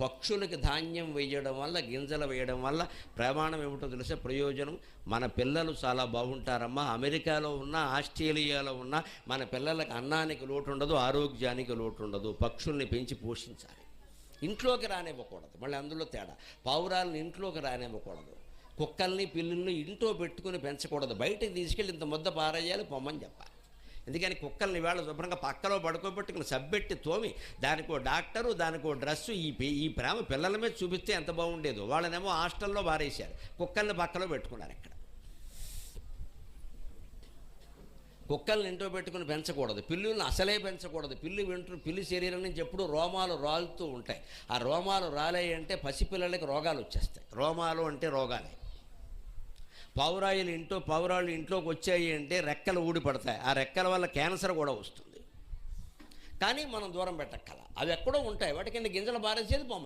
పక్షులకి ధాన్యం వేయడం వల్ల, గింజలు వేయడం వల్ల ప్రమాణం ఏమిటో తెలిసే ప్రయోజనం. మన పిల్లలు చాలా బాగుంటారమ్మా. అమెరికాలో ఉన్న, ఆస్ట్రేలియాలో ఉన్న మన పిల్లలకి అన్నానికి లోటు ఉండదు, ఆరోగ్యానికి లోటు ఉండదు. పక్షుల్ని పెంచి పోషించాలి. ఇంట్లోకి రానివ్వకూడదు. మళ్ళీ అందులో తేడా. పావురాలను ఇంట్లోకి రానివ్వకూడదు. కుక్కల్ని, పిల్లుల్ని ఇంట్లో పెట్టుకుని పెంచకూడదు. బయటకు తీసుకెళ్ళి ఇంత ముద్ద పారేయాలి, పొమ్మని చెప్పాలి. ఎందుకని కుక్కల్ని వేళ శుభ్రంగా పక్కలో పడుకోబెట్టుకుని సబ్బెట్టి తోమి దానికో డాక్టరు, దానికో డ్రెస్సు, ఈ ప్రేమ పిల్లల మీద చూపిస్తే ఎంత బాగుండేదో. వాళ్ళనేమో హాస్టల్లో బారేశారు, కుక్కల్ని పక్కలో పెట్టుకున్నారు. ఇక్కడ కుక్కల్ని ఇంట్లో పెట్టుకుని పెంచకూడదు. పిల్లుల్ని అసలే పెంచకూడదు. పిల్లి శరీరం నుంచి ఎప్పుడూ రోమాలు రాలుతూ ఉంటాయి. ఆ రోమాలు రాలేయి అంటే పసిపిల్లలకి రోగాలు వచ్చేస్తాయి. రోమాలు అంటే రోగాలే. పావురాళ్ళు ఇంట్లోకి వచ్చాయి అంటే రెక్కలు ఊడిపడతాయి. ఆ రెక్కల వల్ల క్యాన్సర్ కూడా వస్తుంది. కానీ మనం దూరం పెట్టక్కల. అవి ఎక్కడో ఉంటాయి. వాటి కింద గింజలు బారేసేది పొమ్మ.